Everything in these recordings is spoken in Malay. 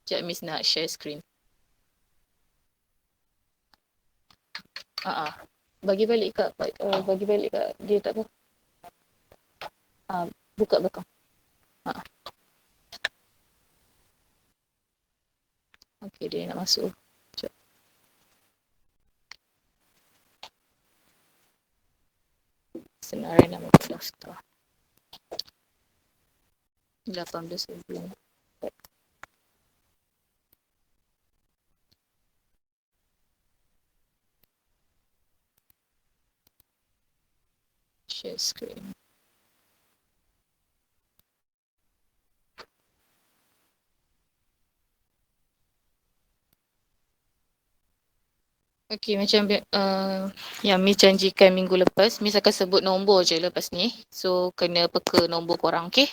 Sekejap Miss nak share screen. Bagi balik kat dia tak apa. Buka belakang. Okey, dia nak masuk. Sekejap. Senarai nama daftar. 18 sebelum. Share screen. Okey, macam yang Miss janjikan minggu lepas, Miss akan sebut nombor je lepas ni. So, kena peka nombor korang, okey?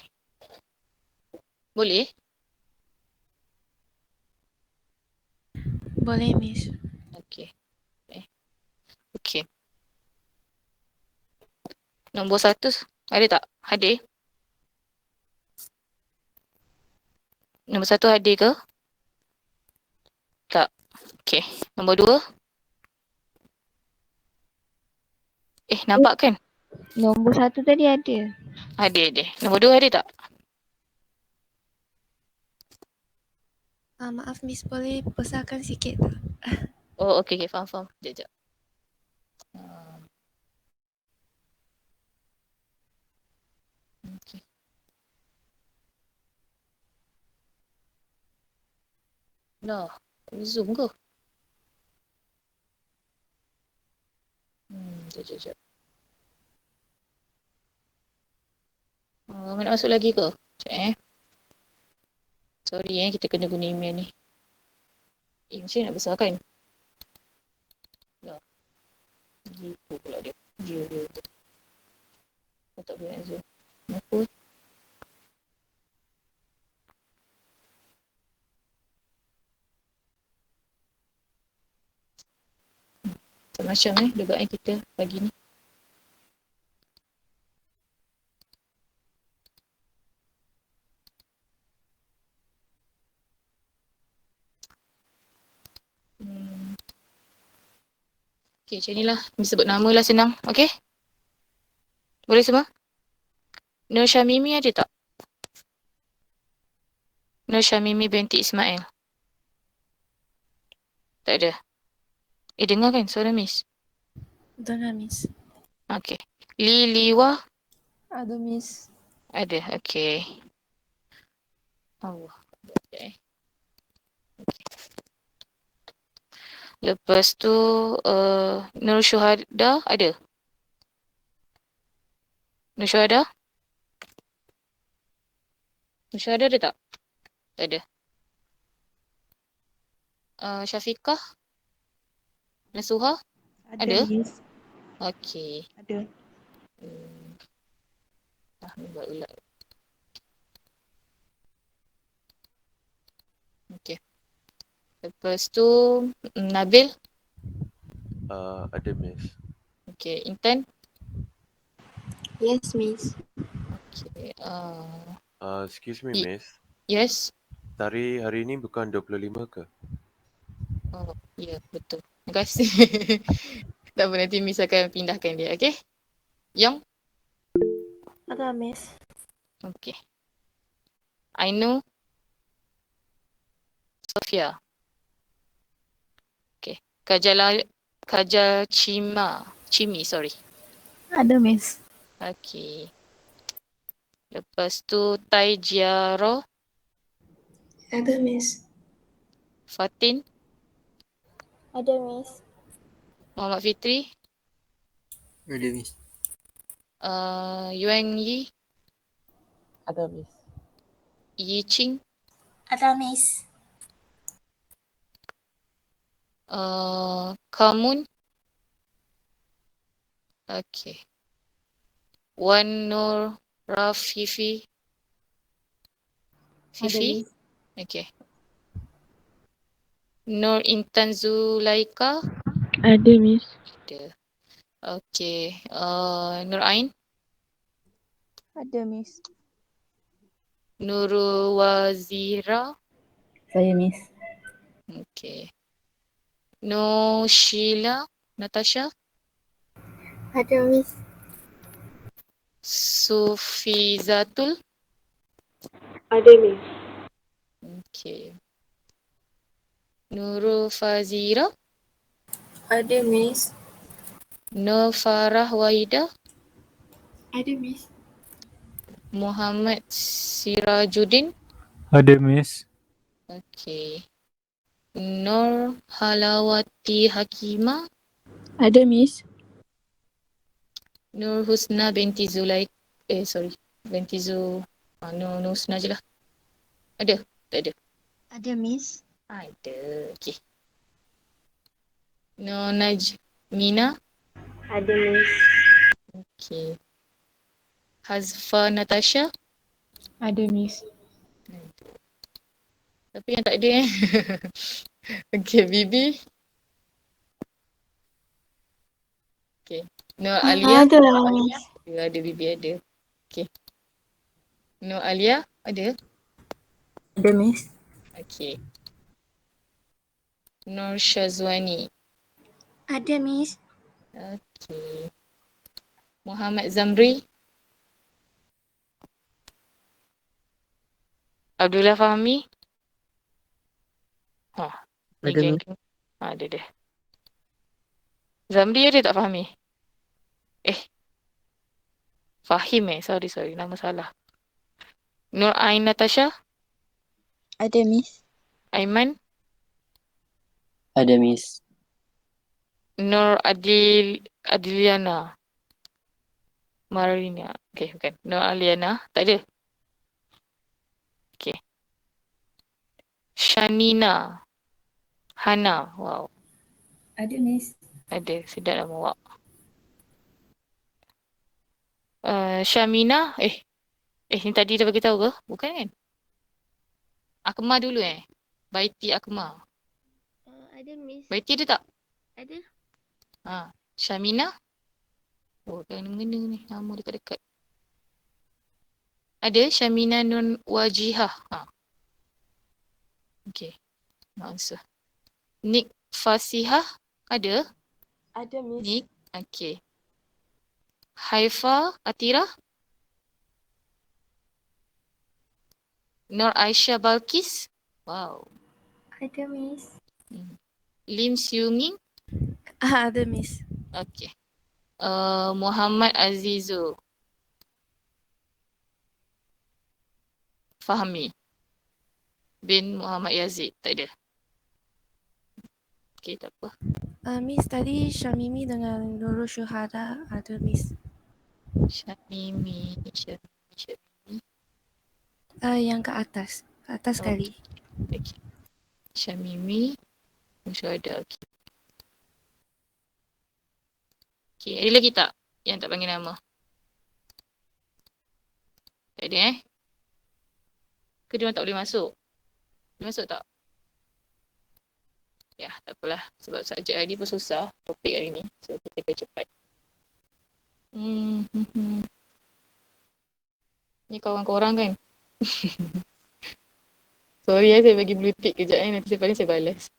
Boleh? Boleh, Miss. Okey. Okey. Nombor 1 ada tak? Hadir? Nombor 1 hadir ke? Tak. Okey. Nombor 2? Nampak kan? Nombor 1 tadi ada. Hadir. Nombor 2 ada tak? Maaf, Miss. Boleh besarkan sikit tak? Oh, okey. Faham. Sekejap. Okey. Dah. Zoom ke? Sekejap. Nak masuk lagi ke? Sekejap Sorry kita kena guna email ni. Macam nak besarkan? Dah. Gitu pula dia. Dia. Tak boleh nak zoom. Kenapa? Macam debat kita pagi ni. Okay, macam ni lah. Miss sebut nama lah senang. Okay? Boleh semua? Nur Syamimi ada tak? Nur Syamimi binti Ismail. Tak ada. Dengar kan suara Miss? Dengar, Miss. Okay. Liwa? Ada, Miss. Ada. Okay. Allah. Okay. Lepas tu Nur Syuhada ada? Nur Syuhada? Nur Syuhada ada tak? Tak ada. Syafiqah? Nasuha? Ada? Miss. Okay. Ada. Ni buat ulat. Okay. Lepas tu Nabil? Ada, Miss. Okay. Intan? Yes, Miss. Okay. Excuse me, Miss. Yes? Hari ni bukan 25 ke? Oh, ya, betul. Terima kasih. Tak apa, nanti Miss akan pindahkan dia, okay? Yang? Ada, Miss. Okay. Ainu? Sofia? Okay. Kajal Cimi, sorry. Ada, Miss. Okay. Lepas tu Tai Jiaro? Ada, Miss. Fatin? Ada, Miss. Muhammad Fitri? Ada, Miss. Yuan Yi? Ada, Miss. Yi Ching? Ada, Miss. Kamun? Okay. Wan Nur Rafifi? Ada, Fifi? Miss. Okay. Nur Intan Zulaika? Ada, Miss. Ada. Okay. Nur Ain? Ada, Miss. Nurul Wazira? Saya, Miss. Okay. No Sheila, Natasha, Ada, Miss. Sufizatul. Ada, Miss. Okay. Nurul Fazira, Ada, Miss. Nur Farah Wahida, Ada, Miss. Muhammad Sirajuddin. Ada, Miss. Okay. Nur Halawati Hakimah, Ada, Miss. Nur Husna binti Zulaik. Binti Nur Husna je lah. Ada? Tak ada? Ada, Miss. Ada. Okay. Nur Najmina. Ada, Miss. Okay. Hazfa Natasha. Ada, Miss. Tapi yang tak ada Okay, Bibi. Okay. Nur Alia. Ada, Miss. Ada, Bibi ada. Okay. Nur Alia ada? Ada, Miss. Okay. Nur Syazwani. Ada, Miss. Okay. Muhammad Zamri. Abdullah Fahmi. Ada, Miss. Ada dia. Zamri ada tak Fahmi? Fahim sorry. Nama salah. Nur Ain Natasha. Ada, Miss. Aiman. Ada, Miss. Nur Adiliana. Marina. Okay, bukan. Nur Aliana. Tak ada. Okay. Shanina. Hana. Wow. Ada, Miss. Ada. Sedap nama awak. Syamina. Ni tadi dah bagi tahu ke? Bukan kan? Akmal dulu Baiti Akmal. Ada, Miss. Baiti ada tak? Ada. Syamina. Oh, dah mengena ni. Nama dekat-dekat. Ada Syamina Nun Wajihah. Okay. Nak answer. Nik Fasihah. Ada? Ada, Miss. Nik. Okay. Haifa Atira. Nur Aisyah Balkis. Wow. Ada, Miss. Lim Siunging. Ada, Miss. Okay. Muhammad Azizul Fahmi bin Muhammad Yazid. Tak ada. Okay, tak apa. Miss, tadi Syamimi dengan Nurul Syuhada ada, Miss. Syamimi. Yang ke atas. Ke atas sekali. Okay. Syamimi. Syuhada. Okay. Okay, ada lagi tak yang tak panggil nama? Tak ada Ke dia orang tak boleh masuk? Boleh masuk tak? Ya, tak apalah. Sebab subjek hari ni pun susah. Topik hari ni. So, kita kena cepat. Ni kawan korang kan? Sorry saya bagi blue tick kejap nanti paling saya balas.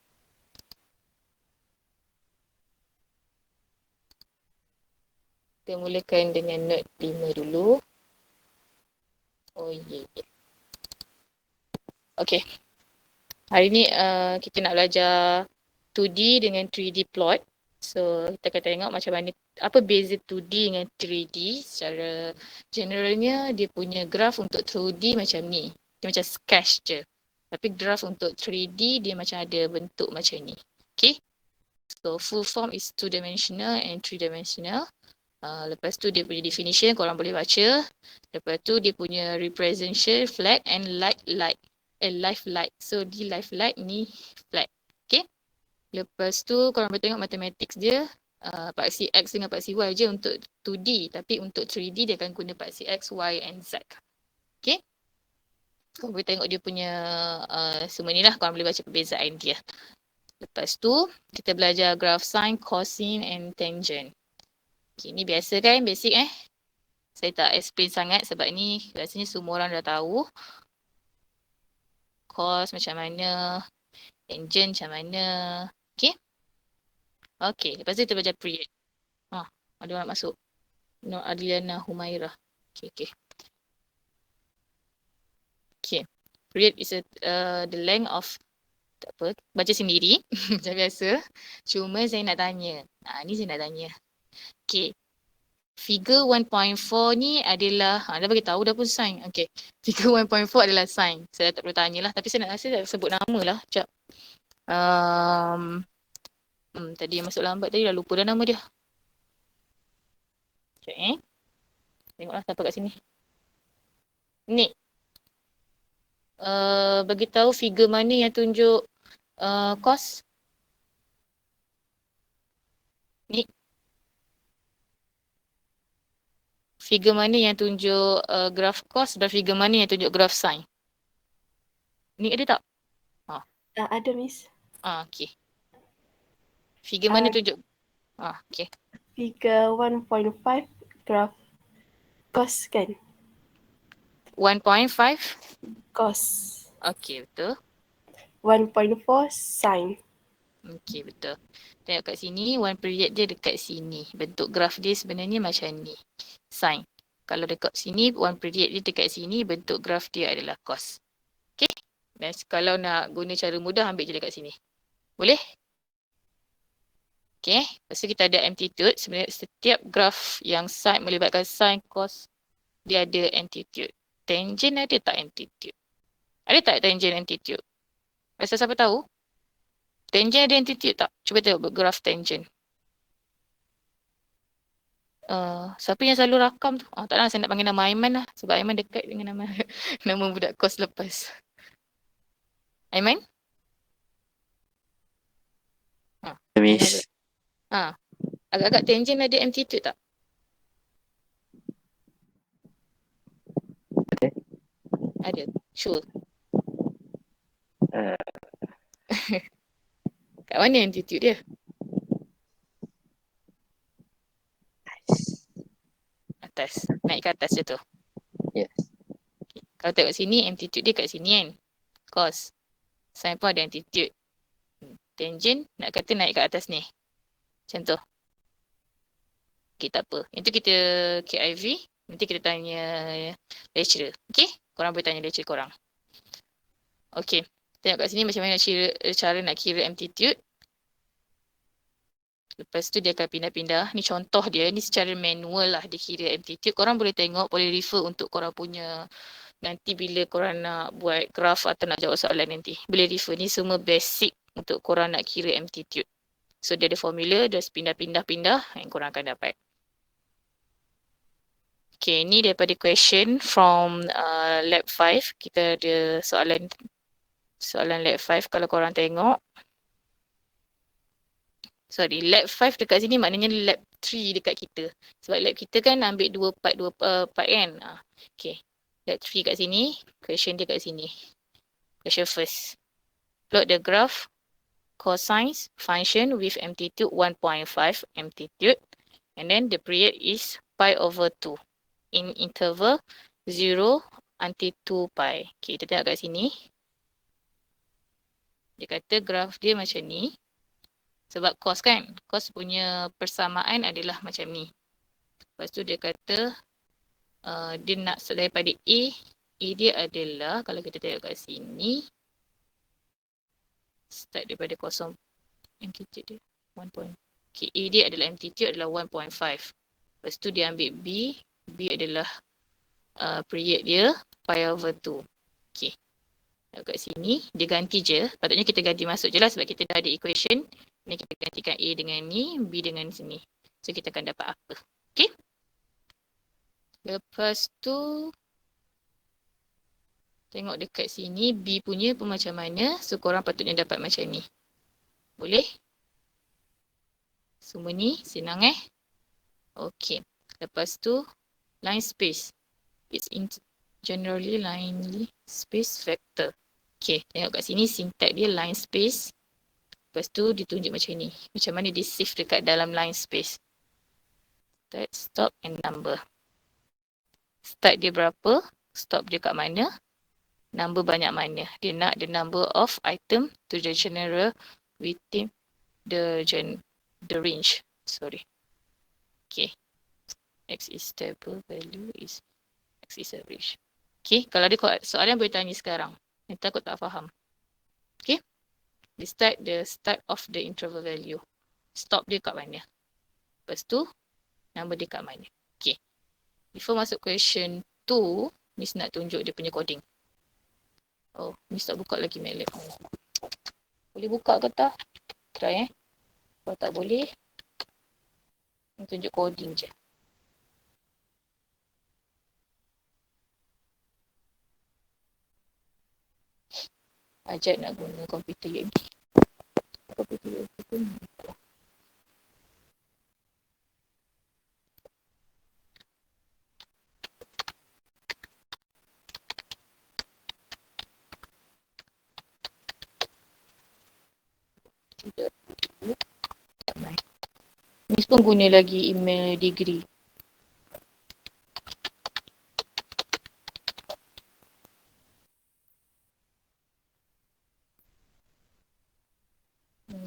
Kita mulakan dengan note 5 dulu. Oh yeah. Okay. Hari ni kita nak belajar 2D dengan 3D plot. So kita akan tengok macam mana, apa beza 2D dengan 3D. Secara generalnya dia punya graf untuk 2D macam ni. Dia macam sketch je. Tapi graf untuk 3D dia macam ada bentuk macam ni. Okay. So full form is 2-dimensional and 3-dimensional. Lepas tu dia punya definition korang boleh baca. Lepas tu dia punya representation flat and life light. So di life light ni flat. Okay. Lepas tu korang boleh tengok mathematics dia. Paksi X dengan paksi Y je untuk 2D. Tapi untuk 3D dia akan guna paksi X, Y and Z. Okay. Korang boleh tengok dia punya semua ni lah. Korang boleh baca perbezaan dia. Lepas tu kita belajar graph sine, cosine and tangent. Okay, ni biasa kan, basic Saya tak explain sangat sebab ni rasanya semua orang dah tahu. cos macam mana, tangent macam mana. Okay? Okay, lepas tu kita belajar period. Ada orang nak masuk. Nur Adliana Humairah. Okay. Okay. Period is the length of, tak apa, baca sendiri macam biasa. Cuma saya nak tanya. Ni saya nak tanya. Okay. Figure 1.4 ni adalah, dah bagi tahu dah pun sign. Okay. Figure 1.4 adalah sign. Saya tak perlu tanya lah. Tapi saya nak rasa sebut nama lah. Sekejap. Tadi yang masuk lambat tadi dah lupa dah nama dia. Okay. Tengoklah siapa kat sini. Ni. Bagi tahu figure mana yang tunjuk cos. Ni. Figure mana yang tunjuk graf cos dan figure mana yang tunjuk graf sin. Ni ada tak? Ada, Miss. Okay. Figure mana tunjuk? Okay. Figure 1.5 graph cos kan? 1.5. Cos. Okay, betul. 1.4 sin. Okay, betul. Tengok kat sini, one period dia dekat sini. Bentuk graf dia sebenarnya macam ni. Sin. Kalau dekat sini, one period dia dekat sini, bentuk graf dia adalah cos. Okay. Dan kalau nak guna cara mudah, ambil je dekat sini. Boleh? Okay. Lepas tu kita ada amplitude. Sebenarnya setiap graf yang sin melibatkan sin, cos, dia ada amplitude. Tangent ada tak amplitude? Ada tak tangent amplitude? Rasa siapa tahu? Tangent ada amplitude tak? Cuba tengok graf tangent. Siapa yang selalu rakam tu? Tak nak, saya nak panggil nama Aiman lah. Sebab Aiman dekat dengan nama nama budak kos lepas. Aiman? Miss. Agak-agak tangent ada amplitude tak? Ada. Ada. Sure. Kat mana amplitude dia? Atas. Naik ke atas je tu. Yes. Okay. Kalau tengok sini, amplitude dia kat sini kan. Cos. Sin pun ada amplitude. Tangent nak kata naik ke atas ni. Macam tu. Okay, tak apa. Itu kita KIV. Nanti kita tanya lecturer. Okay? Korang boleh tanya lecturer korang. Okay. Tengok kat sini macam mana cara nak kira amplitude. Lepas tu dia akan pindah-pindah. Ni contoh dia. Ni secara manual lah dia kira amplitude. Korang boleh tengok, boleh refer untuk korang punya nanti bila korang nak buat graf atau nak jawab soalan nanti. Boleh refer. Ni semua basic untuk korang nak kira amplitude. So dia ada formula, dia pindah-pindah-pindah yang korang akan dapat. Okay, ni daripada question from lab 5. Kita ada soalan lab 5 kalau korang tengok. Sorry, lab 5 dekat sini maknanya lab 3 dekat kita. Sebab lab kita kan ambil dua part kan. Okay, lab 3 kat sini, question dia kat sini. Question first. Plot the graph cosine function with amplitude 1.5 amplitude and then the period is pi over 2 in interval 0 until 2 pi. Okay, kita tengok kat sini. Dia kata graf dia macam ni. Sebab cos kan, cos punya persamaan adalah macam ni. Lepas tu dia kata dia nak daripada A dia adalah, kalau kita tengok kat sini, start daripada kosong, amplitude dia 1. Okay, A dia adalah amplitude adalah 1.5. Lepas tu dia ambil B adalah period dia pi over 2. Okay, kat sini dia ganti je, patutnya kita ganti masuk je lah sebab kita dah ada equation. Ni kita gantikan A dengan ni, B dengan sini. So kita akan dapat apa. Okay. Lepas tu tengok dekat sini B punya pun macam mana. So korang patutnya dapat macam ni. Boleh? Semua ni senang Okay. Lepas tu line space. It's generally line space vector. Okay. Tengok kat sini syntax dia line space. Lepas tu ditunjuk macam ni. Macam mana dia save dekat dalam line space. Start, stop and number. Start dia berapa. Stop dia kat mana. number banyak mana. Dia nak the number of item to the general within the range. Sorry. Okay. X is stable, value is X is average. Okay, kalau ada soalan boleh tanya sekarang. Nanti aku tak faham. Okay. The start of the interval value. Stop dia kat mana? Lepas tu, number dia kat mana? Okay. Before masuk question 2, Miss nak tunjuk dia punya coding. Oh, Miss tak buka lagi MATLAB. Boleh buka ke tak? Try Kalau tak boleh, tunjuk coding je. Ajak nak guna komputer yang ni. Komputer yang ni pun. Tidak. Tak main. Miss pun guna lagi email degree.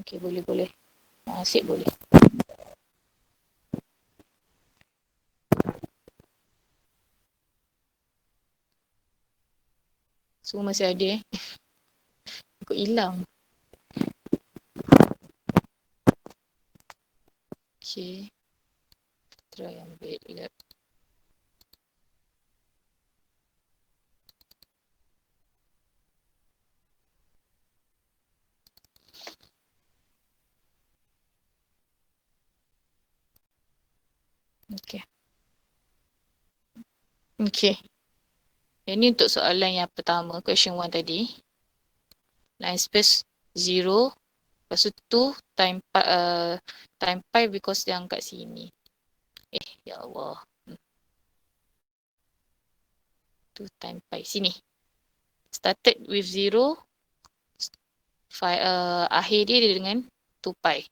Okay, boleh. Asyik boleh. Semua masih ada Ikut hilang. Okay. Try ambil lab. Okay. Yang ni untuk soalan yang pertama, question 1 tadi. Line space 0. Lepas tu 2 time pi because yang kat sini. Ya Allah. 2 time pi. Sini. Started with 0. Akhir dia dengan 2 pi.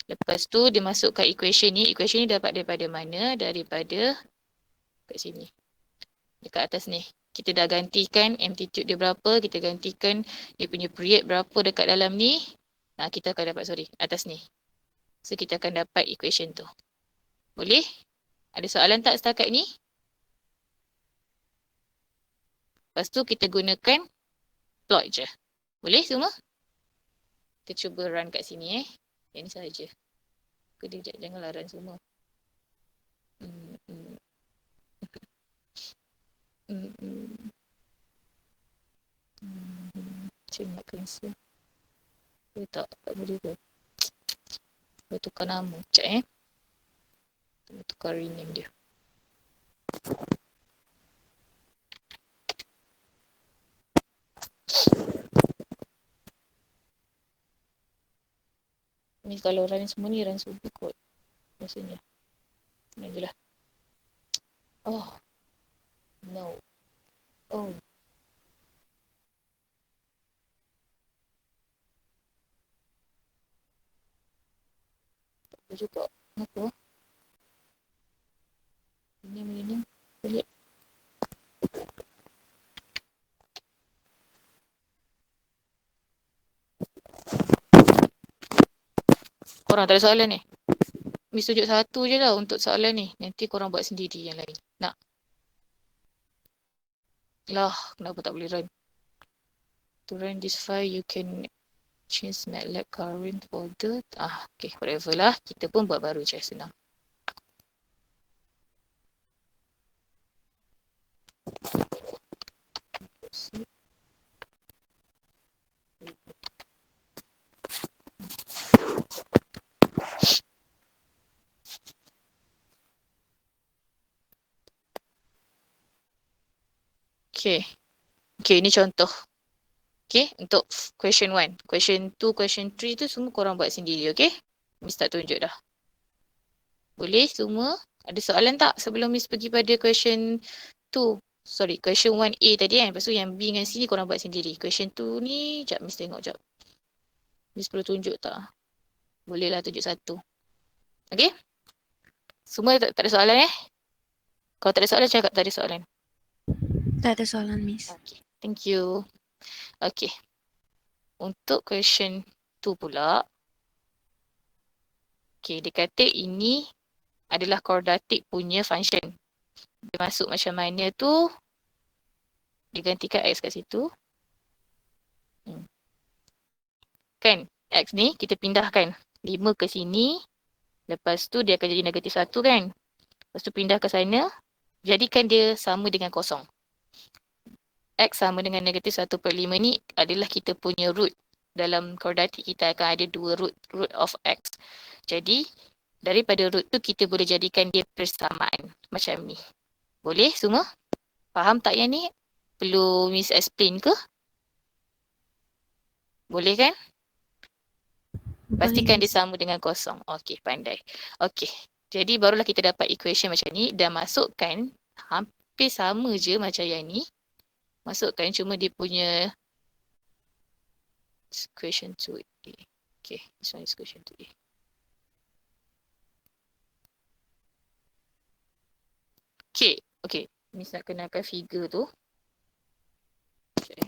Lepas tu dia masuk kat equation ni. Equation ni dapat daripada mana? Daripada kat sini. Dekat atas ni. Kita dah gantikan amplitude dia berapa. Kita gantikan dia punya period berapa dekat dalam ni. Kita akan dapat, atas ni. So kita akan dapat equation tu. Boleh? Ada soalan tak setakat ni? Lepas tu kita gunakan plot je. Boleh semua? Kita cuba run kat sini Yang ni sahaja. Kejap, janganlah run semua. Macam nak cancel. Tak boleh ke? Boleh tukar nama. Sekejap Boleh tukar rename dia. Ni kalau run semua ni run subuh kot. Maksudnya. Ni je lah. Oh. No. Oh. Tak boleh juga. Kenapa? Ini. Boleh. Korang tak ada soalan ni? Miss tunjuk satu je lah untuk soalan ni. Nanti korang buat sendiri yang lain. Nak? Lah, kenapa tak boleh run? To run this file, you can change MATLAB current folder. Okay, whatever lah. Kita pun buat baru je, senang. Okay, ni contoh. Okay, untuk question 1. Question 2, question 3 tu semua korang buat sendiri, okay? Miss tak tunjuk dah. Boleh semua? Ada soalan tak sebelum Miss pergi pada question 2? Sorry, question 1A tadi kan. Lepas tu yang B dengan C ni korang buat sendiri. Question 2 ni, sekejap Miss tengok sekejap. Miss perlu tunjuk tak? Boleh lah tunjuk satu. Okay? Semua tak ada soalan Kalau tak ada soalan, cakap tak ada soalan. Tak ada soalan, Miss. Okay. Thank you. Okay. Untuk question 2 pula. Okay, dia kata ini adalah quadratic punya function. Dia masuk macam mana tu, digantikan X kat situ. Kan, X ni kita pindahkan 5 ke sini. Lepas tu dia akan jadi negatif 1 kan. Lepas tu pindah ke sana. Jadikan dia sama dengan kosong. X sama dengan negatif 1/5 ni adalah kita punya root. Dalam quadratic kita akan ada 2 root of X. Jadi, daripada root tu kita boleh jadikan dia persamaan. Macam ni. Boleh semua? Faham tak yang ni? Perlu Miss explain ke? Boleh kan? Pastikan dia sama dengan kosong. Okey, pandai. Okey. Jadi barulah kita dapat equation macam ni dan masukkan hampir sama je macam yang ni. Masukkan cuma dia punya equation 2A. Okay, this one is equation 2A. Okay. Miss nak kenalkan figure tu. Okay.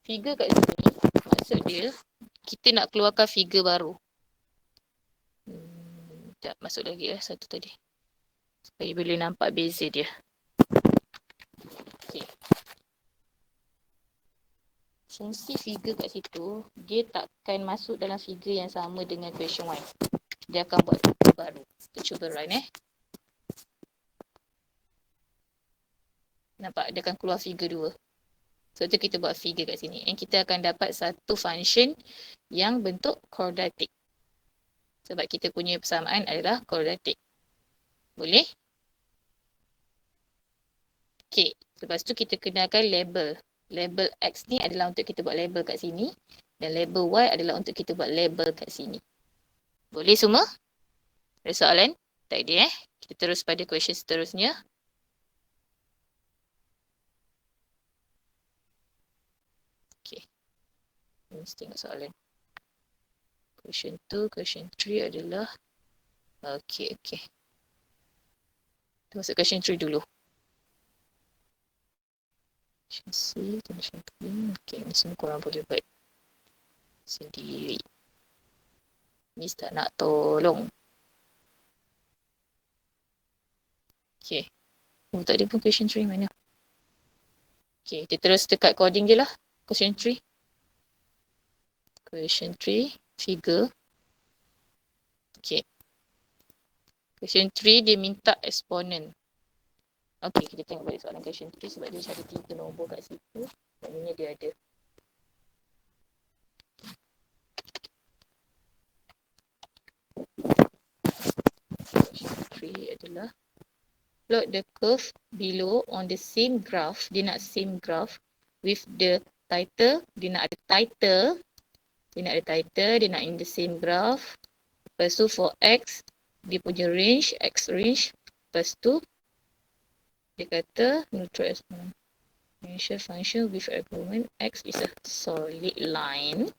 Figure kat sini, maksud dia, kita nak keluarkan figure baru. Sekejap, masuk lagi lah satu tadi. Supaya boleh nampak beza dia. Okay. Fungsi figure kat situ, dia takkan masuk dalam figure yang sama dengan question 1. Dia akan buat figure baru. Kita cuba run Nampak? Dia akan keluar figure 2. Sebab tu kita buat figure kat sini. And kita akan dapat satu function yang bentuk quadratic. Sebab kita punya persamaan adalah quadratic. Boleh? Okay. Lepas tu kita kenalkan label. Label X ni adalah untuk kita buat label kat sini. Dan label Y adalah untuk kita buat label kat sini. Boleh semua? Ada soalan? Tak ada Kita terus pada question seterusnya. Mesti tengok soalan. Question 2, question 3 adalah Okay. Kita masuk question 3 dulu. Question C, question 3. Okay, ni semua korang boleh buat sendiri. Miss tak nak tolong. Okay. Tak ada pun question 3 mana. Okay, kita terus dekat coding je lah. Question 3. Question 3, figure. Okay. Question 3 dia minta exponent. Okay, kita tengok balik soalan question 3 sebab dia ada 3 nombor kat situ. Maknanya dia ada. Question 3 adalah plot the curve below on the same graph. Dia nak same graph with the title. Dia nak ada title. Dia nak in the same graph. Lepas tu for X, dia punya range, X range. Lepas tu, dia kata neutral exponent. Initial function with argument X is a solid line.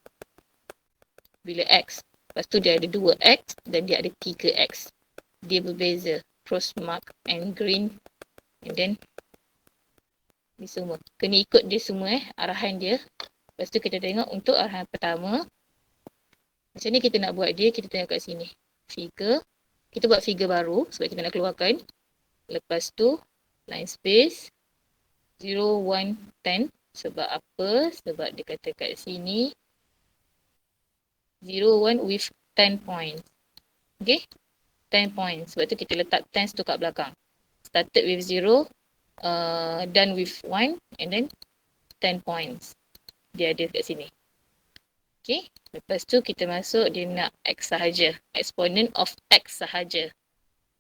Bila X, lepas tu dia ada 2X dan dia ada 3X. Dia berbeza. Cross mark and green. And then, ni semua. Kena ikut dia semua arahan dia. Lepas tu kita tengok untuk arahan pertama. Macam ni kita nak buat dia, kita tengok kat sini. Figure. Kita buat figure baru sebab kita nak keluarkan. Lepas tu, line space. 0, 1, 10. Sebab apa? Sebab dia kata kat sini. 0, 1 with 10 points. Okay? 10 points. Sebab tu kita letak 10 tu kat belakang. Started with 0. Done with 1. And then 10 points. Dia ada kat sini. Okay. Lepas tu kita masuk dia nak X sahaja. Exponent of X sahaja.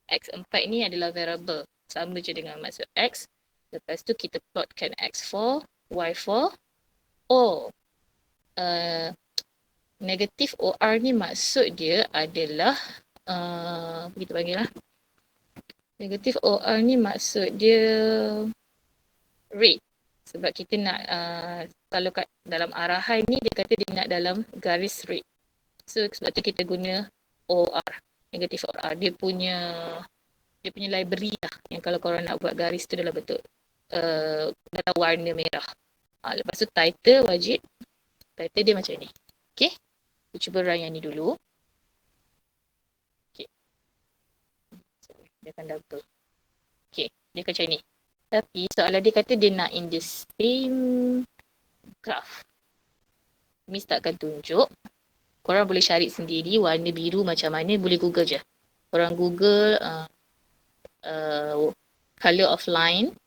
X4 ni adalah variable. Sama je dengan maksud X. Lepas tu kita plotkan X4, Y4. Oh. Negatif OR ni maksud dia adalah apa kita panggil lah. Negatif OR ni maksud dia rate. Sebab kita nak, kalau kat dalam arahan ni dia kata dia nak dalam garis rate. So sebab tu kita guna OR. Negative of R. Dia punya library lah. Yang kalau korang nak buat garis tu dalam bentuk dalam warna merah. Lepas tu title wajib. Title dia macam ni. Okay. Kita cuba run yang ni dulu. Okay. Dia akan double. Okay. Dia akan macam ni. Tapi soalan dia kata dia nak in the same graph. Miss takkan tunjuk. Korang boleh cari sendiri warna biru macam mana, boleh Google je. Korang Google color of line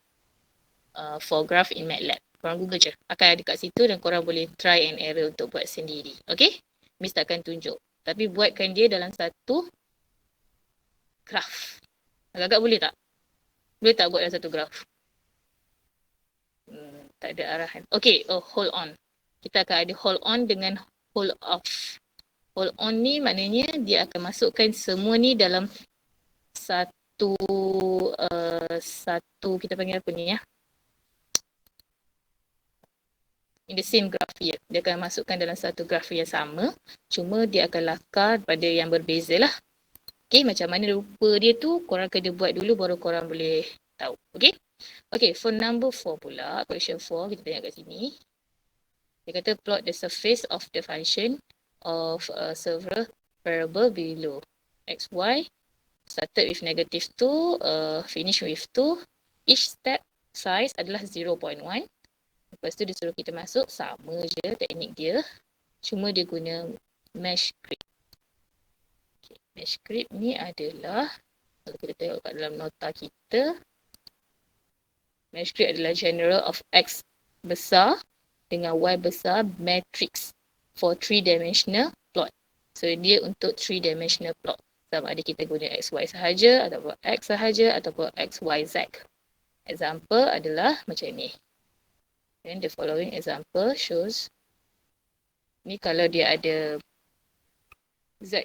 for graph in MATLAB. Korang Google je. Akan ada kat situ dan korang boleh try and error untuk buat sendiri. Okay? Miss takkan tunjuk. Tapi buatkan dia dalam satu graph. Agak-agak boleh tak? Boleh tak buat dalam satu graph? Tak ada arahan. Okay, hold on. Kita akan ada hold on dengan hold off. Hold on ni maknanya dia akan masukkan semua ni dalam satu kita panggil apa ni ya? In the same graph here. Dia akan masukkan dalam satu graph yang sama. Cuma dia akan lakar pada yang berbeza lah. Okay, macam mana rupa dia tu korang kena buat dulu baru korang boleh tahu. Okay? Okay, for number 4 pula, question 4 kita tengok kat sini. Dia kata plot the surface of the function of several variable below. X, Y, started with negative 2, finish with 2. Each step size adalah 0.1. Lepas tu dia suruh kita masuk, sama je teknik dia. Cuma dia guna mesh script. Okay, mesh script ni adalah, kalau kita tengok kat dalam nota kita, mesh script adalah general of X besar dengan Y besar matrix for 3-dimensional plot. So dia untuk 3-dimensional plot. Sama ada kita guna XY sahaja ataupun X sahaja ataupun XYZ. Example adalah macam ni. Then the following example shows ni kalau dia ada Z.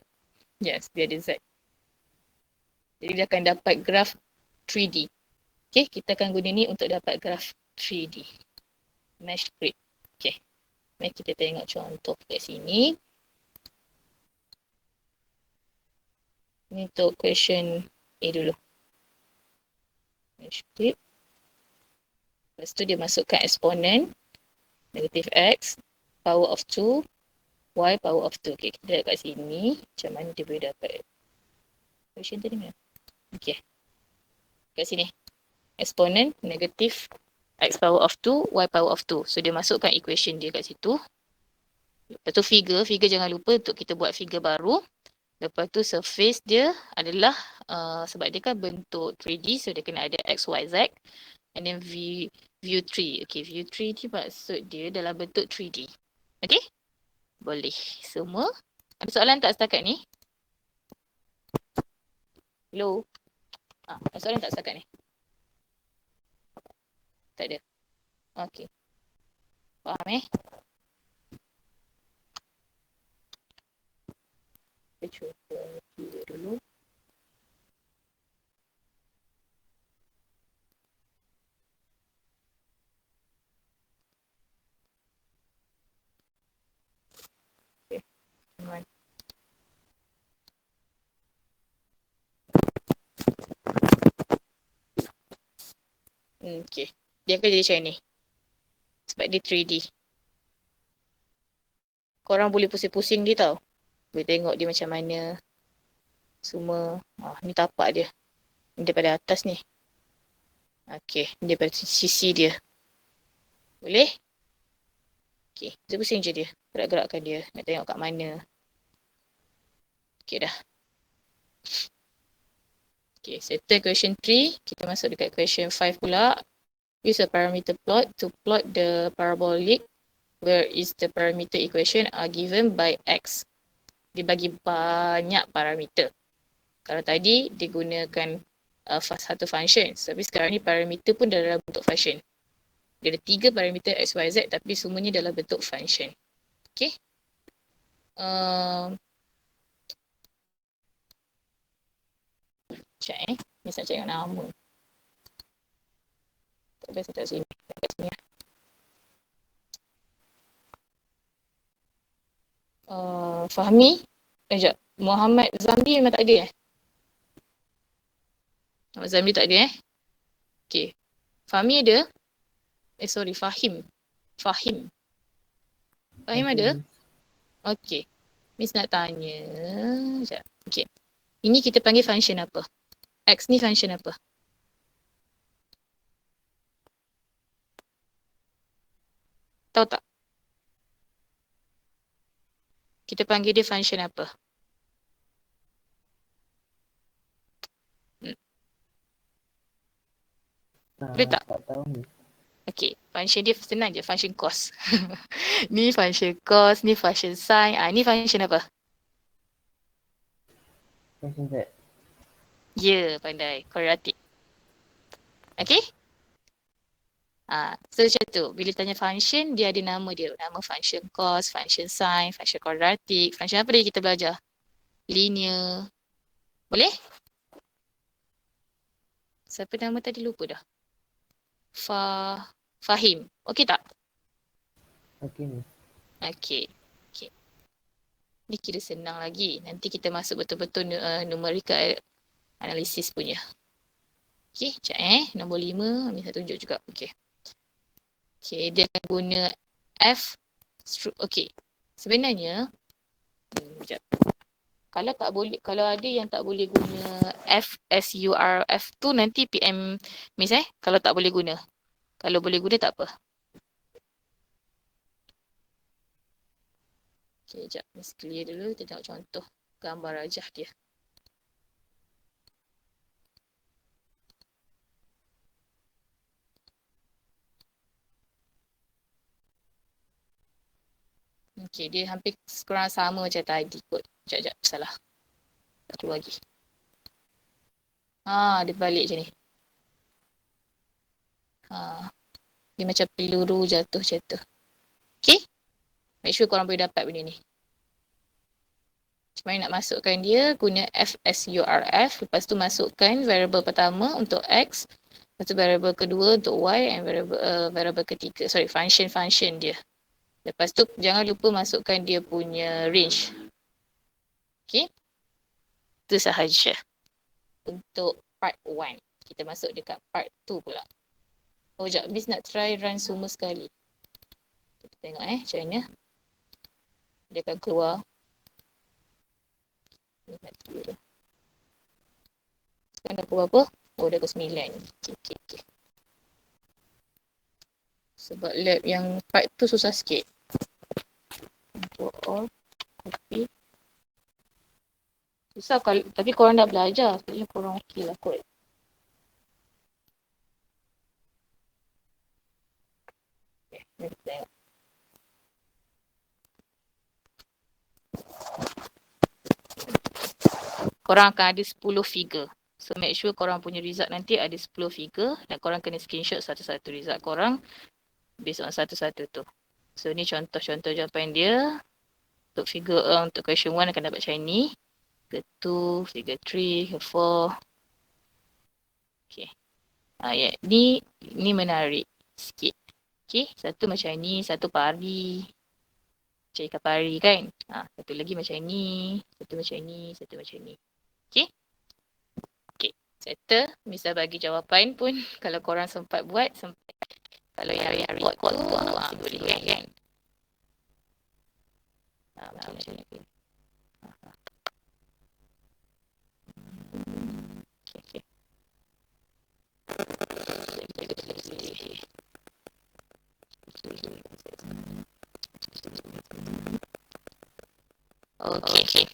Yes, dia ada Z. Jadi dia akan dapat graf 3D. Okay, kita akan guna ni untuk dapat graf 3D. Mesh script. Okay. Mari kita tengok contoh kat sini. Ni untuk question A dulu. Mesh script. Lepas tu dia masukkan eksponen. Negative X. Power of 2. Y power of 2. Okay, kita lihat kat sini. Macam mana dia boleh dapat. Question tadi mana? Okay. Kat sini. Eksponen negative X power of 2, Y power of 2. So dia masukkan equation dia kat situ. Lepas tu figure jangan lupa untuk kita buat figure baru. Lepas tu surface dia adalah sebab dia kan bentuk 3D, so dia kena ada X, Y, Z. And then view 3. Okay, view 3 ni maksud dia dalam bentuk 3D. Okay? Boleh. Semua. Ada soalan tak setakat ni? Hello? Ada soalan tak setakat ni? Tak ada. Okay. Faham Kita cuba video dulu. Okay. Okay. Dia akan jadi macam ni. Sebab dia 3D. Korang boleh pusing-pusing dia tau. Boleh tengok dia macam mana. Semua. Ni tapak dia. Ni daripada atas ni. Okay. Ni daripada sisi dia. Boleh? Okay. Pusing-pusing je dia. Gerak-gerakkan dia. Nak tengok kat mana. Okay dah. Okay. Settle question 3. Kita masuk dekat question 5 pula. Use a parameter plot to plot the parabolic where is the parameter equation are given by X. Dia bagi banyak parameter. Kalau tadi dia gunakan satu function. Tapi sekarang ni parameter pun dalam bentuk function. Dia ada 3 parameter X, Y, Z tapi semuanya dalam bentuk function. Okay. Sekejap Ni saya cakap nama. Tak ada saya sini. Kat sini lah. Fahmi? Sekejap. Muhammad Zambi memang tak ada Muhammad Zambi tak ada Okay. Fahmi ada? Sorry, Fahim. Fahim ada? Okay. Miss nak tanya. Sekejap. Okay. Ini kita panggil function apa? X ni function apa? Tahu tak? Kita panggil dia function apa? Boleh tak? Tak tahu ni. Okay, function dia senang je, function cos. Ni function cos, ni function sin. Ni function apa? Function Z. Ya, pandai. Quadratic. Okay? So macam tu. Bila tanya function, dia ada nama dia. Nama function cos, function sin, function quadratic. Function apa lagi kita belajar? Linear. Boleh? Siapa nama tadi lupa dah. Fahim. Okey tak? Okey ni. Okey. Ni kira senang lagi. Nanti kita masuk betul-betul numerical analysis punya. Okey, sekejap Nombor 5, ni saya tunjuk juga. Okey. Okey, dia akan guna F. Okey. Sebenarnya, sekejap. Kalau tak boleh, kalau ada yang tak boleh guna F, SURF tu nanti PM Miss kalau tak boleh guna. Kalau boleh guna tak apa. Okay, sekejap. Miss clear dulu. Kita tengok contoh gambar rajah dia. Okay, dia hampir kurang sama macam tadi kot. Sekejap, salah. Tak keluar lagi. Dia balik macam ni. Dia macam peluru jatuh macam tu. Okay? Make sure korang boleh dapat benda ni. Macam mana nak masukkan dia? Guna FSURF. Lepas tu masukkan variable pertama untuk X. Lepas tu variable kedua untuk Y. And variable ketiga. Sorry, function dia. Lepas tu jangan lupa masukkan dia punya range. Okay? Itu sahaja. Untuk part 1. Kita masuk dekat part 2 pula. Sekejap. Miss nak try run semua sekali. Kita tengok macam mana. Dia akan keluar. Sekarang dah keluar apa? Dah ke 9. Okay. Sebab lab yang part tu susah sikit. Untuk all. Copy. Susah kalau, tapi korang dah belajar. Jadi korang okey lah kot. Okay, mari kita tengok. Korang akan ada 10 figure. So make sure korang punya result nanti ada 10 figure dan korang kena screenshot satu-satu result korang based on satu-satu tu. So ni contoh-contoh jawapan dia. Untuk figure untuk question 1 akan dapat macam ni. Figure 2, figure 3, figure 4. Okay. Ni menarik sikit. Okay. Satu macam ni, satu pari. Macam ikan pari kan. Satu lagi macam ni, satu macam ni, satu macam ni. Okay. Okay. Settle. Miss dah bagi jawapan pun kalau korang sempat buat. Kalau yang report tu, boleh kan. Macam ni. Okay. Okay.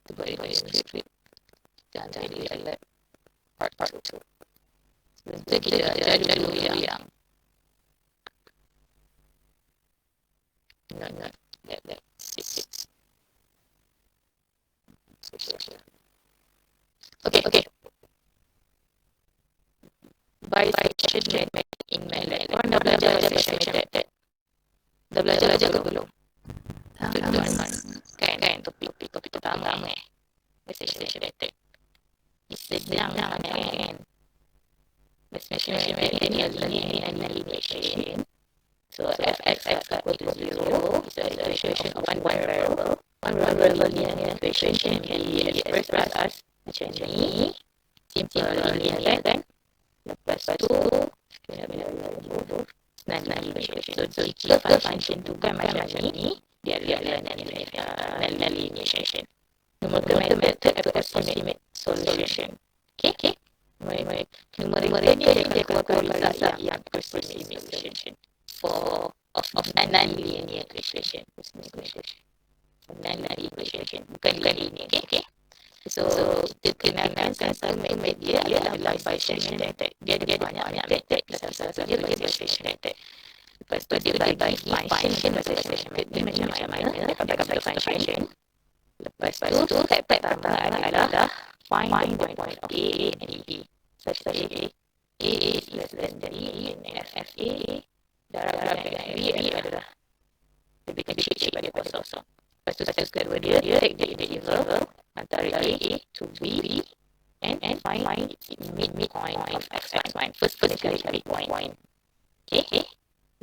Kita buat script. Kita hantar dia dalam part 2. Sebentar kita ajar dulu yang Enggak. Lab 6. Okay. By section in MATLAB. Korang dah belajar section MATLAB? Dah belajar ke belum? Kan topik pertama section MATLAB. Senang kan? Section MATLAB ni adalah linear equation. So f equal to 0 is the equation of one variable non-verbal linear equation can be expressed as macam ni. Simple linear kan. Lepas tu non-linear equation. So jika function tu kan macam ni, dia adalah non-linear equation. Numerical method to approximate solution. Okay. Numerical ni dia keluarkan result yang approximate solution for of non-linear equation. Non-linear equation bukan linear. Okay. So kita kenalkan satu method dia adalah Bayesian method. Dia ada banyak method, salah satu dia Bayesian method. Lepas tu dia bagi function Bayesian method ni macam mana dia bagi function. Lepas tu step pertama adalah find the point of A and B. Such that A is less than B and F A darab dengan B adalah lebih kecil daripada kosong. Lepas tu step kedua dia take the interval antara A to B and find midpoint of x1. First kali midpoint. Okay.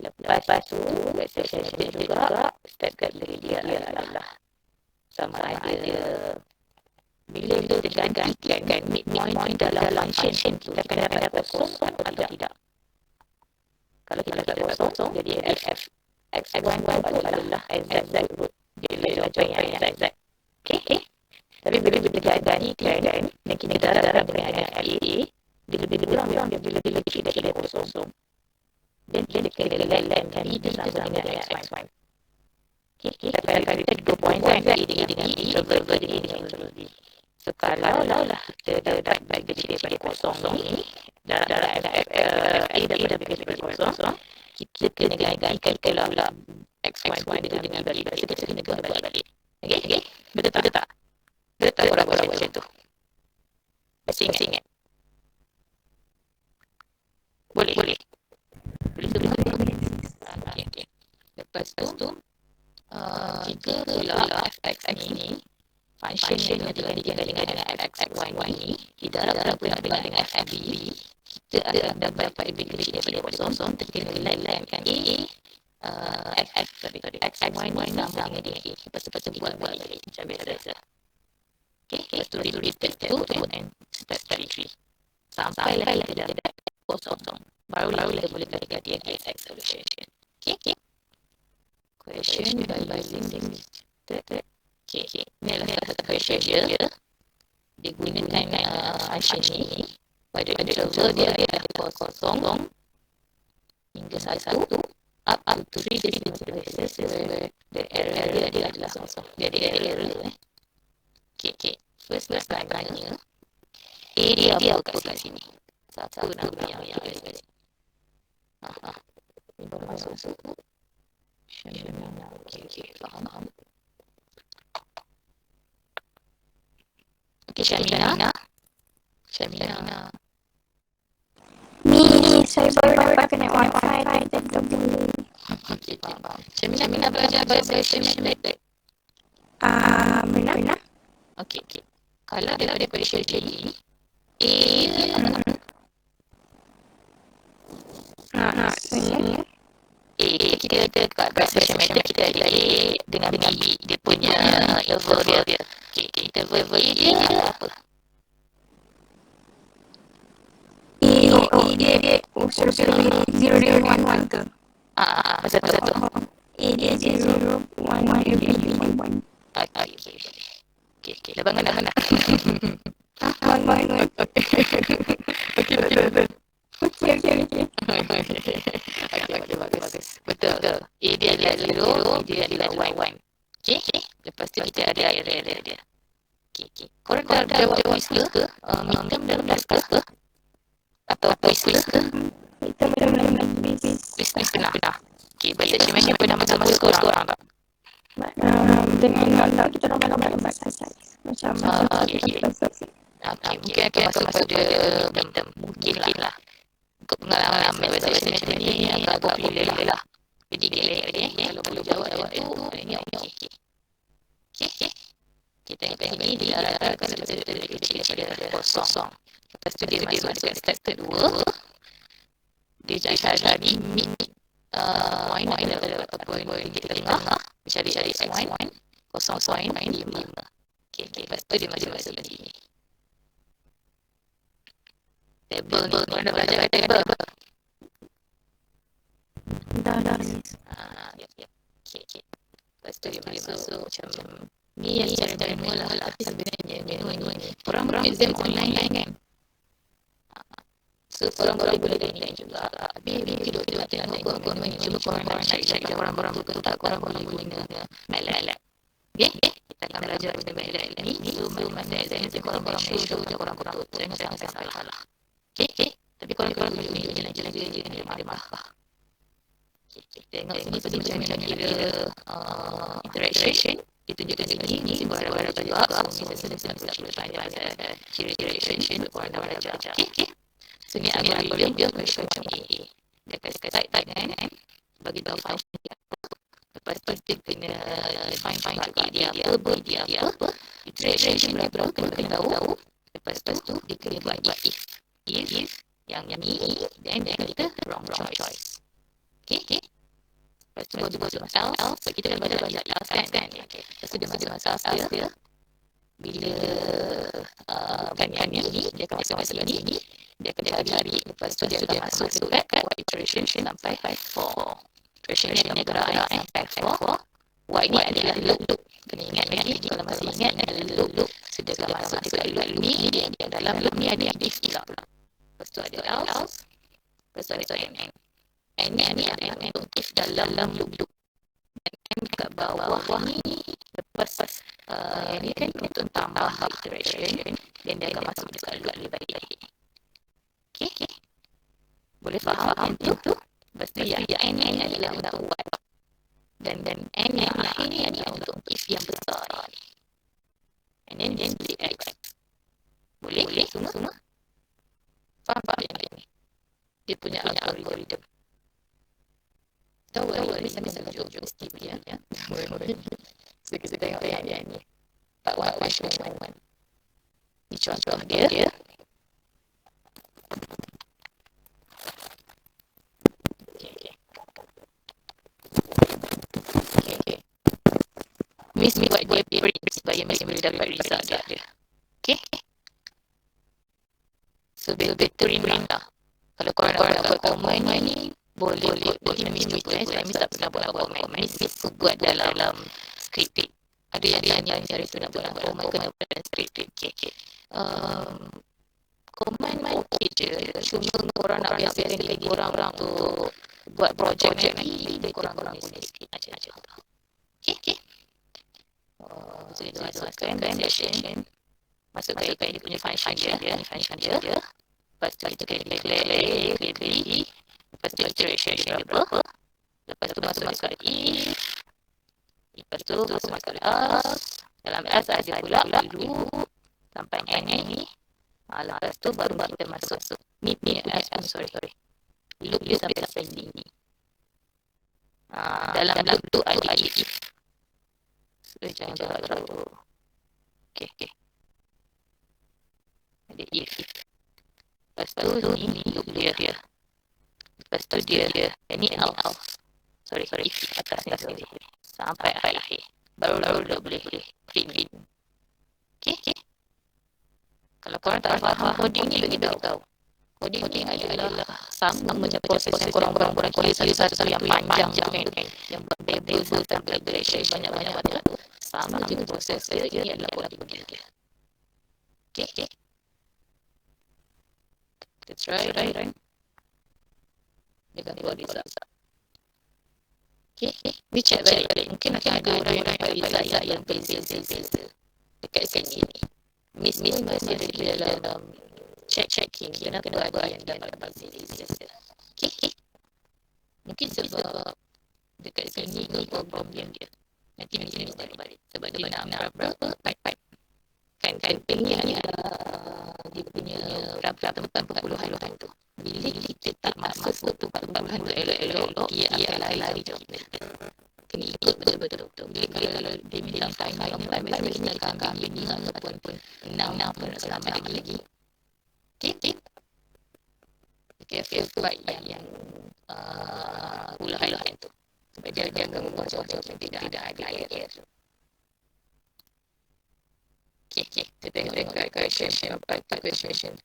Lepas tu kita juga step kedua dia adalah sama ada bila kita gantikan midpoint dalam function tu kita akan dapat kosong atau tidak. Kalau kita dapat kosong jadi f x1 adalah exact root dia jawapan yang exact. Okay. Tapi bila kita gantikan dan kita darab dengan fa dia lebih kurang dia lebih kecil daripada kosong. Dan dia kena lain kali dia sama dengan x1. Okay, kita ada 2 point kan A dengan B, interval dengan interval B. So kalau kita dapat kecil daripada kosong ni, darab A daripada kosong, kita kena gantikan kalau x1 dengan B, kita kena buat balik. Okay? Betul tak? Betul tak orang buat macam tu? Masih ingat? Boleh. Okay. Lepas tu jika pula fx ni function yang digantikan dengan fx1 ni didarab pula dengan fb, kita akan dapat lebih kecil daripada kosong. Kita kena lainkan x1 ni sama dengan A. Lepas tu buat balik macam biasa. Okay, lepas tu repeat step 2 and step 3 sampailah kita dapat kosong. Baru kita boleh ganti exact solution. Okay. Question by using method. Okay. Ni adalah satu question dia. Dia gunakan function ni. Pada interval dia adalah kosong hingga 1 up to 3 decimal places where the error dia adalah kosong. Dia ada error. Okay. First tanya. A dia apa kat sini? Satu nama yang ada kat sini. Ini baru masuk. Syamina. Okay, faham. Okay, Syamina. Ni saya baru dapat connect wifi dan tak boleh. Okay, faham. Syamina belajar Bayesian method. Benar? Okay. Kalau daripada question ni, A dia Sebenarnya kita kat Bayesian method kita ada A dengan B dia punya interval dia. Okay, interval dia apa? A dia 0.1 ke? Satu. A dia 0.1 every 1. Okay. Dah bangun. 1. Okay, betul. Okay. Okay, bagus. Betul. A dia adalah 0, dia adalah 1. Okay. Lepas tu kita ada error dia. Okay. Korang dah jawab quiz ke? Minta dalam naskah ke? Atau quiz ke? Kita benar-benar Quiz pernah. Okay, Bayesian method pernah masuk korang tak? dengan kalau kita ramai-ramai bahasa macam filosofi. Okay, mungkin akan masuk pada bintang. Mungkin lah. Untuk pengalaman Bayesian method ni agak popular lah. Jadi kalau boleh jawab tu, ini okey. Okay. Kita tengok ni dia akan lebih kecil daripada kosong. Lepas tu dia masuk ke step kedua. Dia cari point ataupun titik tengah. Cari x1. 0.5. Okay, lepas tu dia masuk lagi. Table ni, korang dah belajar table. Dah Miss. Yep. Okay. Lepas tu dia masuk macam ni yang secara manual lah. Tapi sebenarnya manual ni korang exam online kan. So korang boleh online juga. Tapi video tu nanti nak tengok korang manual. Cuma korang nak check korang betul tak korang boleh guna MATLAB. Okay? Kita akan belajar guna MATLAB ni. So masa exam nanti korang make sure korang betul. Jangan sampai salah. Okay? Tapi korang boleh guna jalan-jalan dia marah. Tengok sini tu macam kira interaction ditunjukkan sini ni korang dah belajar juga. So misalnya sedang ada ciri-ciri interaction korang dah belajar. Okay? So ni algorithm dia question macam A. Dia akan type kan, bagi tahu function dia apa. Lepas tu dia kena find juga dia apa, B dia apa. Iteration berapa kena tahu. Lepas tu dia kena buat if yang ni, then dia kata wrong choice. Okay? Lepas tu dia masuk masalah else. So kita dah baca banyak else kan. Lepas tu dia masuk masalah else dia. Bila kan ni dia akan masuk ni. Dia akan cari. Lepas tu dia akan masuk kat buat iteration sampai 4. Iteration ni akan gerak sampai 4. Y ni adalah loop. Kena ingat lagi. Kalau masih ingat adalah loop. So dia akan masuk dekat loop ni. Yang dalam loop ni ada if juga pula. Lepas tu ada else. Lepas tu ada and. And ni untuk if dalam loop. Dan kat bawah ni lepas ni kan untuk tambah iteration. Dan dia akan masuk dekat loop lagi. Okay? Boleh faham yang tu? Lepas tu yang n adalah untuk what. Dan n yang akhir ni adalah untuk if yang besar ni. And then split x. Boleh? Semua? Faham yang ni? Dia punya algorithm. Tahu ni sampai sejuk mesti punya. So kita tengok yang ni. Part 1 question 1. Ni contoh dia. Okay. Miss buat dia print supaya Miss boleh dapat result dia. Okay? So betul print lah. Kalau korang nak buat comment ni boleh bagi Miss cuba. Miss tak pernah buat comment. Miss buat dalam script. Ada yang cari tu nak buat comment kena buat script. Okay. Comment okey je. Cuma korang nak biasakan diri korang tu buat projek ni korang boleh sikit aja. Okay. So itu masukkan session. Masukkan dia punya function dia. Lepas tu kita kena declare. Lepas tu iteration berapa. Lepas tu masuk kat if. Lepas tu masuk kat else. Dalam else ada pula loop sampai n ni. Lepas tu baru kita masuk ni sorry. Loop dia sampai sini. Dalam loop tu ada if. So jangan terlalu. Okay. Ada if. Lepas tu ni loop dia. Lepas tu dia ni else. Sorry if atas ni sampai akhir. Baru boleh print. Okay. Kalau korang tak faham coding ni bagi tahu. Coding adalah sama macam proses yang korang tulis satu yang panjang tu kan. Yang table calculation banyak-banyak tu. Sama juga proses dia adalah coding dia. Okay. Kita try. Dia akan buat result. Okay. Ni check balik. Mungkin akan ada orang yang dapat result yang beza. Dekat sini. Miss masih ada di dalam checking. Kenapa ada yang dapat beza. Okay. Mungkin sebab dekat sini ni problem dia. Nanti Miss balik. Sebab dia nak berapa pipe. Kan ni dia punya berapa tempat perpuluhan tu. Bila kita tak masuk tu perpuluhan tu elok-elok, dia akan lari jauh. Kena ikut betul-betul. Bila kalau dia minta timer mesti akan ambil 5 ataupun 6 pun selama lagi. Okay. Careful buat yang puluhan tu. Sebab dia akan membuat jauh-jauh yang tidak ada air. Kita tengok question question.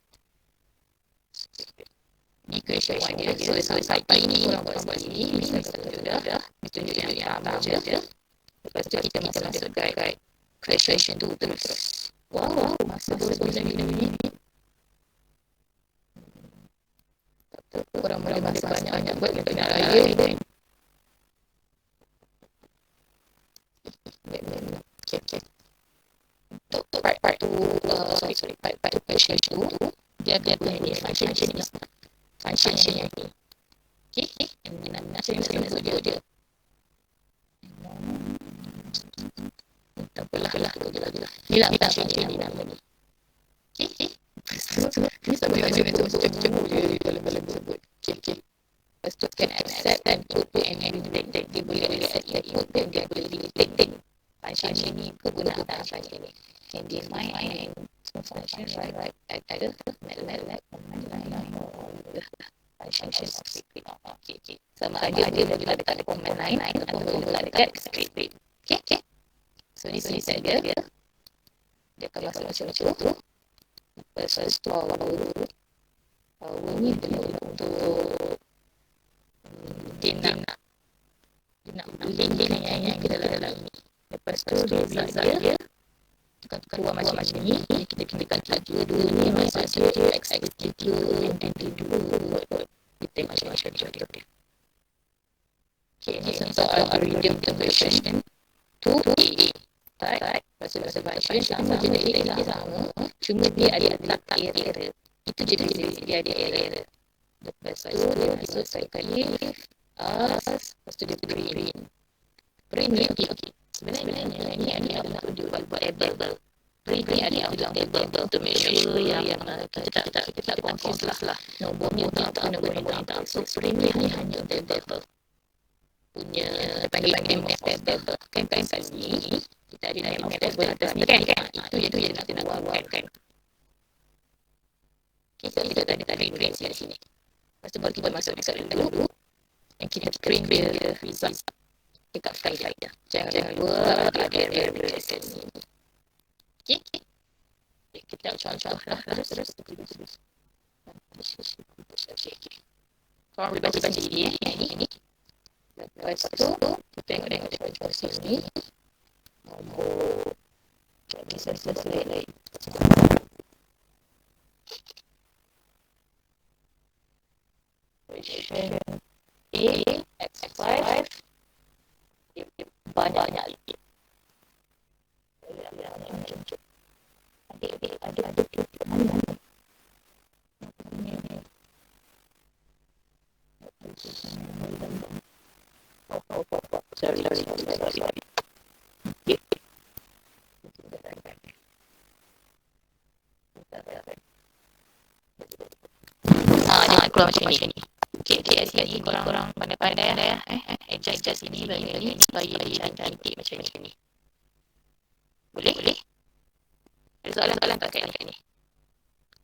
Ni question 1 dia. So sampai ni korang buat sendiri. Mr. tunjuk dah. Tunjuk yang pertama je. Lepas tu kita masuk guide question 2 terus. Wow, masa 2 minit. Tak tahu korang boleh masa banyak-banyak buat kita nak raya kan. Okay. Untuk part 2, part 2 question 2, dia ni function yang ni. Okay, nak sebut dia. Tak apalah. Ni lah function ni nama ni. Okay. Ni tak boleh cakap je dalam sebut. Okay. Lepas tu can accept dan put and delete. Dia boleh accept dan put dan dia boleh delete. Function ni kegunaan function ni. Can define function right ada let function script. Okay. Sama ada dekat command line ataupun dekat script. Okay. So ni set dia akan masuk macam tu. Lepas tu power ni untuk dia nak link yang kita dalam ni. Lepas tu result dia keluar macam ni. Kita kena dua ni masuk dia execute and dua kita macam-macam dia. Okay, ni contoh algorithm conversion to A. Right? Pasal function sama jenis dia sama. Cuma dia ada letak error. Itu je dia ada error. Lepas tu dia masuk sekali lepas tu dia print ni okay. Sebenarnya ni adalah untuk buat label. Print ni adalah untuk label untuk make sure yang kita tak confuse lah. Nombor ni tak. So print ni hanya untuk label. Punya panggil name of table kan tadi kita ada name of table atas ni kan itu yang kita nak buat kan. Kita tadi print di sini. Lepas tu baru kita masuk dulu yang kita print the result dekat file dia. Jangan lupa ada error sini. Okay. Kita contoh lah terus. Okay. Korang boleh baca sendiri ni. Lepas tu kita tengok proses ni nombor bisa selesai lagi. Question A X5 banyak lagi. Ada Sorry. Dia keluar macam ni. Okay, sini korang pandai-pandai lah adjust ini bagi supaya dia cantik macam ni. Boleh? Ada soalan tak kat ni?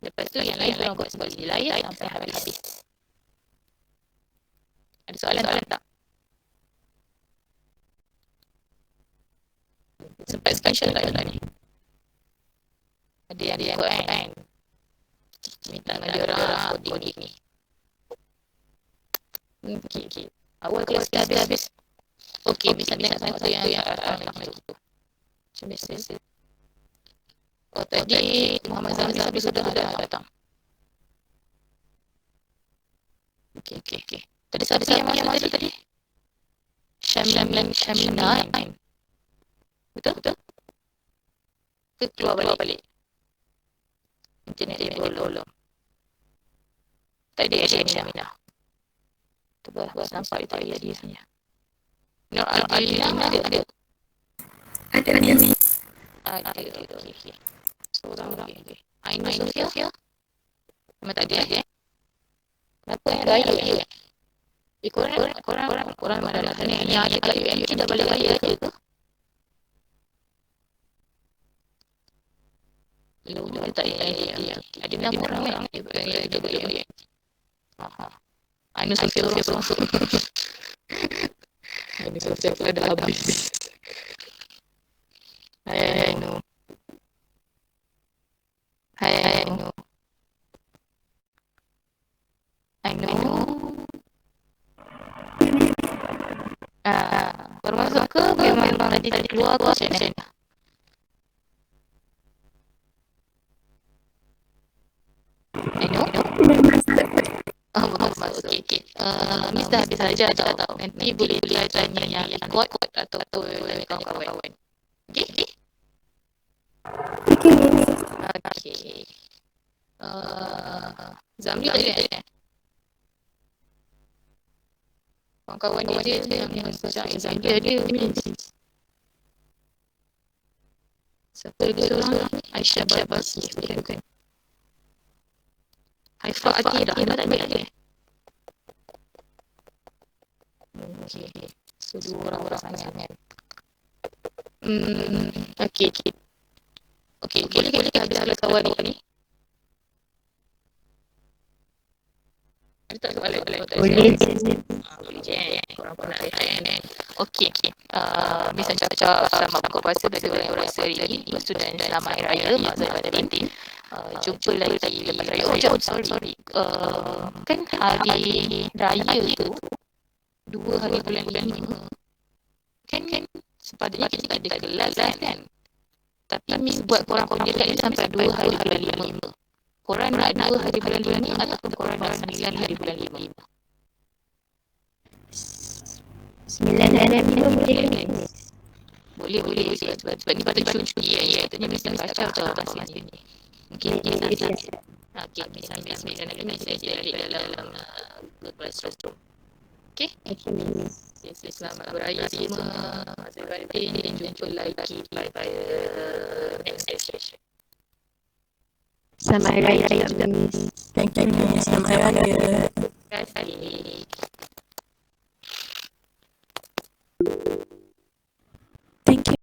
Lepas tu yang lain korang buat sebab sini layar sampai habis. Ada soalan tak? Sempat screenshot tak ni? Ada yang buat kan? Minta dengan dia orang coding ni. Okay. Awal kelas dah habis. Okay, bisa tengok satu yang lagi tu. Macam biasa. Oh, tadi Muhammad Zamzam sudah datang. Okay. Tadi siapa yang masuk tadi? Syamina. Betul? Kita keluar balik. Internet dia belum. Tadi ada Syamina. Tebal nampak dia sebenarnya. Nur Alina ada. Ada ni. Ada. Okay. Seorang lagi. Aina Sofia. Memang tak ada. Kenapa yang raya? Korang mana dah ni yang ada kat UMK dah balik raya je ke? Lu tak ada. Ada 6 orang yang dia balik UMK. Aina Sofia masuk. Aina Sofia pula dah habis. I know. Baru masuk ke memang tadi keluar ke macam mana? Baru masuk. Okay. Miss dah habis saja tau. Nanti boleh tanya yang record atau kawan-kawan. Okay? Okay. Zamri tak ada? Kawan-kawan dia yang sejak exam dia Miss. Siapa lagi seorang? Aisyah Barbasi. Bukan. Haifa Atidah. Tak ada. Okay. So, dua orang sangat. Okay. Okay. Boleh kita habis kawan ni? Ada tak soalan? Boleh. Boleh je. Korang pun nak rehat kan? Okay. Miss cakap selamat buka puasa bagi orang yang puasa hari ni. Lepas tu dan selamat Hari Raya Mak Zahid Batin. Jumpa lagi lepas Raya. Sorry. Kan Hari Raya tu 2 hari bulan 5. Kan sepatutnya kita ada kelas kan? Tapi Miss buat korang punya rehat ni sampai 2 hari bulan 5. Korang nak 2 hari bulan 5 ni ataupun korang nak 9 hari bulan 5? 9 hari 5 boleh ke? Boleh. Sebab ni patut cuti ya. Katanya Miss dah kacau tau masa ni. Mungkin Miss Okay, Miss ambil lagi Miss saya dalam classroom. Okay? Selamat beraya semua. Masa batin dan jumpa lagi pada next session. Selamat Hari Raya juga, Miss. Thank you, Miss. Selamat Hari Raya. Terima kasih.